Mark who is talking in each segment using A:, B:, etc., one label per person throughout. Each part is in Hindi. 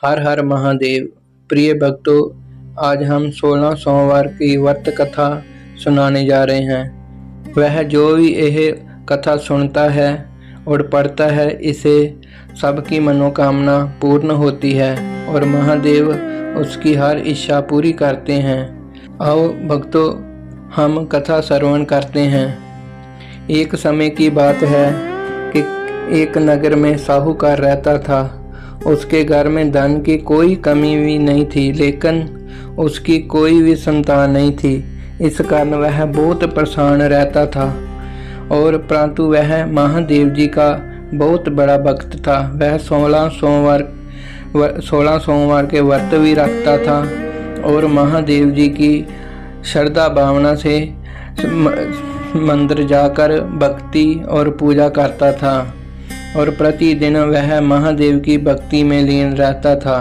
A: हर हर महादेव। प्रिय भक्तों, आज हम 16 सोमवार की व्रत कथा सुनाने जा रहे हैं। वह जो भी यह कथा सुनता है और पढ़ता है, इसे सबकी मनोकामना पूर्ण होती है और महादेव उसकी हर इच्छा पूरी करते हैं। आओ भक्तों, हम कथा श्रवण करते हैं। एक समय की बात है कि एक नगर में साहूकार रहता था। उसके घर में धन की कोई कमी भी नहीं थी, लेकिन उसकी कोई भी संतान नहीं थी। इस कारण वह बहुत परेशान रहता था और परंतु वह महादेव जी का बहुत बड़ा भक्त था। वह 16 सोमवार के व्रत भी रखता था और महादेव जी की श्रद्धा भावना से मंदिर जाकर भक्ति और पूजा करता था और प्रतिदिन वह महादेव की भक्ति में लीन रहता था।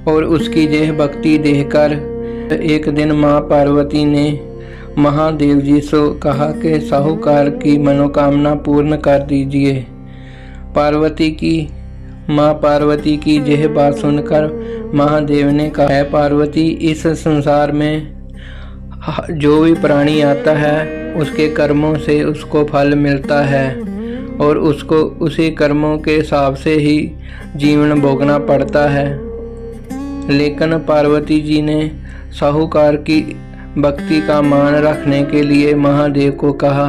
A: और उसकी यह भक्ति देखकर एक दिन माँ पार्वती ने महादेव जी से कहा कि साहूकार की मनोकामना पूर्ण कर दीजिए। माँ पार्वती की यह बात सुनकर महादेव ने कहा, है पार्वती, इस संसार में जो भी प्राणी आता है उसके कर्मों से उसको फल मिलता है और उसको उसी कर्मों के हिसाब से ही जीवन भोगना पड़ता है। लेकिन पार्वती जी ने साहूकार की भक्ति का मान रखने के लिए महादेव को कहा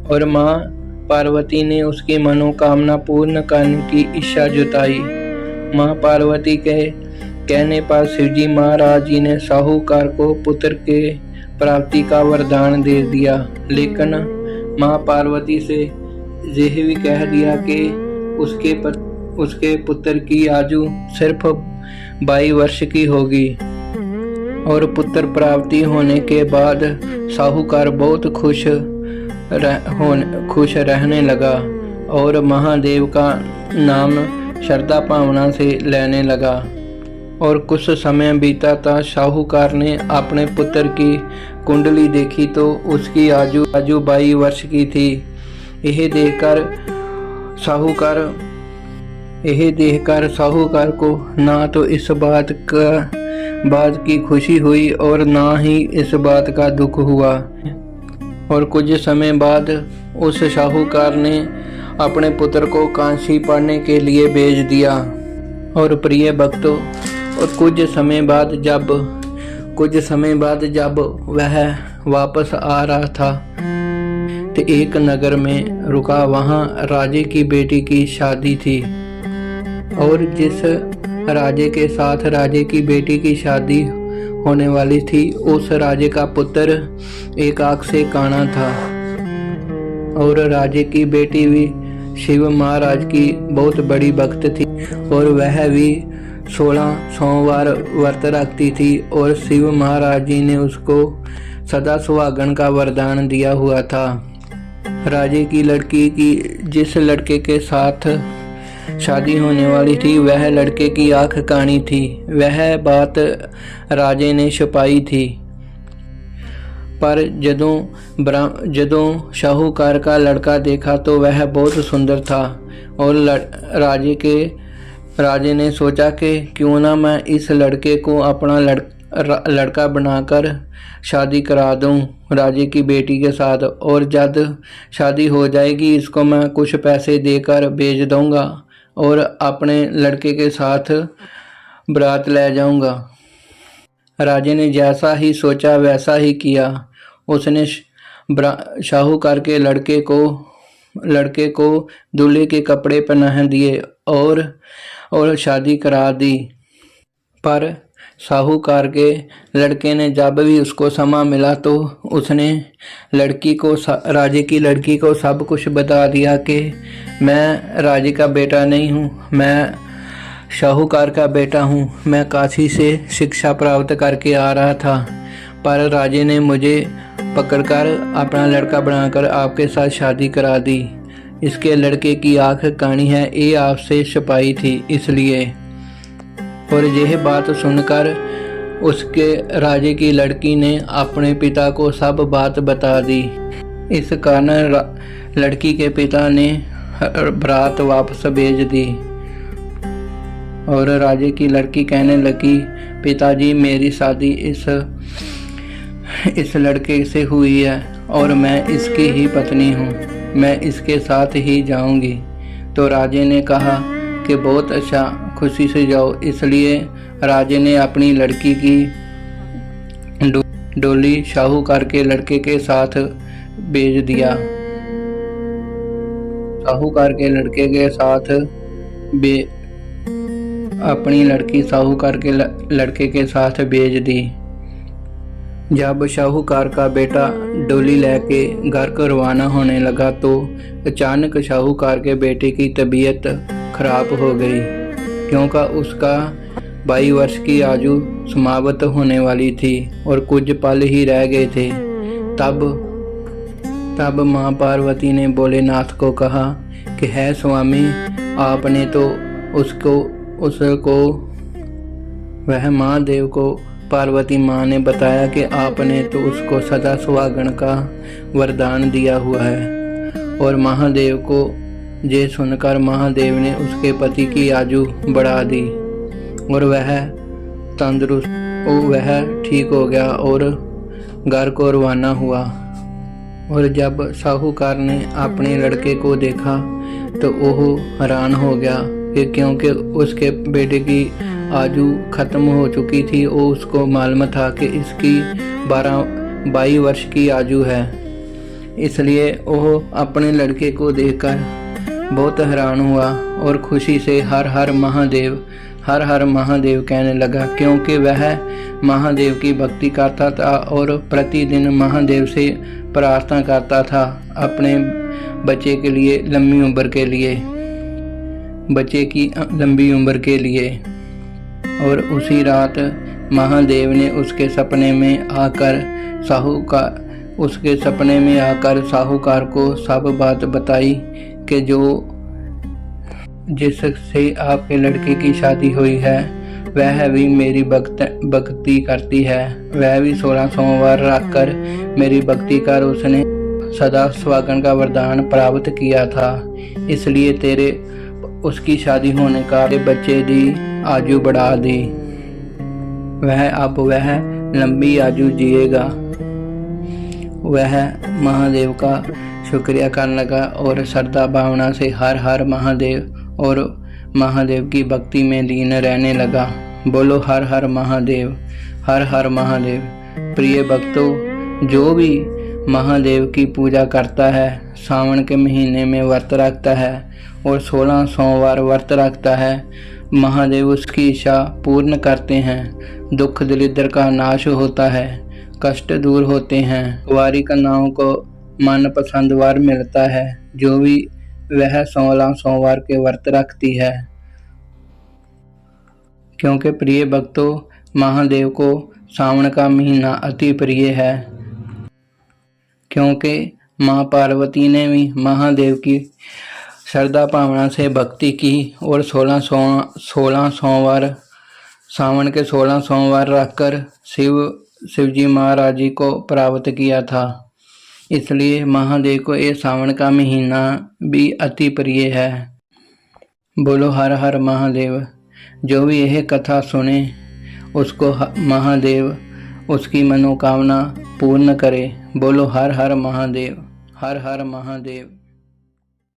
A: और माँ पार्वती ने उसकी मनोकामना पूर्ण करने की इच्छा जताई। माँ पार्वती के कहने पर शिवजी महाराज जी ने साहूकार को पुत्र के प्राप्ति का वरदान दे दिया। लेकिन माँ पार्वती से यह भी कह दिया कि उसके पुत्र की आयु सिर्फ 22 वर्ष की होगी। और पुत्र प्राप्ति होने के बाद साहूकार बहुत खुश रहने लगा और महादेव का नाम श्रद्धा भावना से लेने लगा। और कुछ समय बीता था। साहूकार ने अपने पुत्र की कुंडली देखी तो उसकी आयु 22 वर्ष की थी। यह देखकर साहूकार को ना तो इस बात की खुशी हुई और ना ही इस बात का दुख हुआ। और कुछ समय बाद उस साहूकार ने अपने पुत्र को काशी पढ़ने के लिए भेज दिया। और प्रिय भक्तों, और कुछ समय बाद जब वह वापस आ रहा था तो एक नगर में रुका। वहाँ राजे की बेटी की शादी थी और जिस राजे के साथ राजे की बेटी की शादी होने वाली थी, उस राजे का पुत्र एक आंख से काना था। और राजे की बेटी भी शिव महाराज की बहुत बड़ी भक्त थी और वह भी 16 सोमवार व्रत रखती थी और शिव महाराज जी ने उसको सदा सुहागन का वरदान दिया हुआ था। राजे की लड़की की जिस लड़के के साथ शादी होने वाली थी, वह लड़के की आंख कानी थी। वह बात राजे ने छुपाई थी। पर जदों साहूकार का लड़का देखा तो वह बहुत सुंदर था और राजे ने सोचा कि क्यों ना मैं इस लड़के को अपना लड़का बनाकर शादी करा दूं राजे की बेटी के साथ, और जब शादी हो जाएगी इसको मैं कुछ पैसे देकर भेज दूंगा और अपने लड़के के साथ बारात ले जाऊंगा। राजे ने जैसा ही सोचा वैसा ही किया। उसने साहूकार के लड़के को दूल्हे के कपड़े पहना दिए और शादी करा दी। पर साहूकार के लड़के ने जब भी उसको समय मिला तो उसने राजे की लड़की को सब कुछ बता दिया कि मैं राजे का बेटा नहीं हूँ, मैं साहूकार का बेटा हूँ। मैं काशी से शिक्षा प्राप्त करके आ रहा था, पर राजे ने मुझे पकड़कर अपना लड़का बनाकर आपके साथ शादी करा दी। इसके लड़के की आंख कानी है, ये आपसे छुपाई थी इसलिए। और यह बात सुनकर उसके राजे की लड़की ने अपने पिता को सब बात बता दी। इस कारण लड़की के पिता ने बारात वापस भेज दी और राजे की लड़की कहने लगी, पिताजी मेरी शादी इस लड़के से हुई है और मैं इसकी ही पत्नी हूँ, मैं इसके साथ ही जाऊंगी। तो राजे ने कहा कि बहुत अच्छा, खुशी से जाओ। इसलिए राजे ने अपनी लड़की की डोली शाहूकार के लड़के के साथ भेज दिया। साहूकार के लड़के के साथ अपनी लड़की साहूकार के लड़के के साथ भेज दी। जब शाहूकार का बेटा डोली लेके घर को रवाना होने लगा तो अचानक शाहूकार के बेटे की तबीयत खराब हो गई, क्योंकि उसका 22 वर्ष की आयु समाप्त होने वाली थी और कुछ पल ही रह गए थे। तब माँ पार्वती ने भोलेनाथ को कहा कि है स्वामी, आपने तो उसको वह महादेव को पार्वती माँ ने बताया कि आपने तो उसको सदा सुहागन का वरदान दिया हुआ है। और महादेव को ये सुनकर महादेव ने उसके पति की आयु बढ़ा दी और वह ठीक हो गया और घर को रवाना हुआ। और जब साहूकार ने अपने लड़के को देखा तो वह हैरान हो गया कि क्योंकि उसके बेटे की आयु खत्म हो चुकी थी। वो उसको मालूम था कि इसकी 22 वर्ष की आयु है, इसलिए वो अपने लड़के को देखकर बहुत हैरान हुआ और खुशी से हर हर महादेव कहने लगा, क्योंकि वह महादेव की भक्ति करता था और प्रतिदिन महादेव से प्रार्थना करता था अपने बच्चे के लिए, बच्चे की लंबी उम्र के लिए। और उसी रात महादेव ने उसके सपने में आकर साहूकार को सब बात बताई कि जिससे आपके लड़के की शादी हुई है वह भी मेरी भक्ति करती है, वह भी 16 सोमवार रखकर मेरी भक्ति कर उसने सदा सुहागन का वरदान प्राप्त किया था, इसलिए उसकी शादी होने का बच्चे दी आयु बढ़ा दी। वह लंबी आयु जिएगा। वह महादेव का शुक्रिया करने लगा और श्रद्धा भावना से हर हर महादेव और महादेव की भक्ति में लीन रहने लगा। बोलो हर हर महादेव, हर हर महादेव। प्रिय भक्तों, जो भी महादेव की पूजा करता है, सावन के महीने में व्रत रखता है और 16 सोमवार व्रत रखता है, महादेव उसकी इच्छा पूर्ण करते हैं। दुख दरिद्र का नाश होता है, कष्ट दूर होते हैं, कुंवारी कन्याओं को मनपसंद वर मिलता है, जो भी वह 16 सोमवार के व्रत रखती है। क्योंकि प्रिय भक्तों, महादेव को सावन का महीना अति प्रिय है, क्योंकि माँ पार्वती ने भी महादेव की श्रद्धा भावना से भक्ति की और 16 सोमवार सावन के 16 सोमवार रखकर शिवजी महाराज जी को प्राप्त किया था। इसलिए महादेव को ये सावन का महीना भी अति प्रिय है। बोलो हर हर महादेव। जो भी यह कथा सुने उसको महादेव उसकी मनोकामना पूर्ण करे। बोलो हर हर महादेव, हर हर महादेव।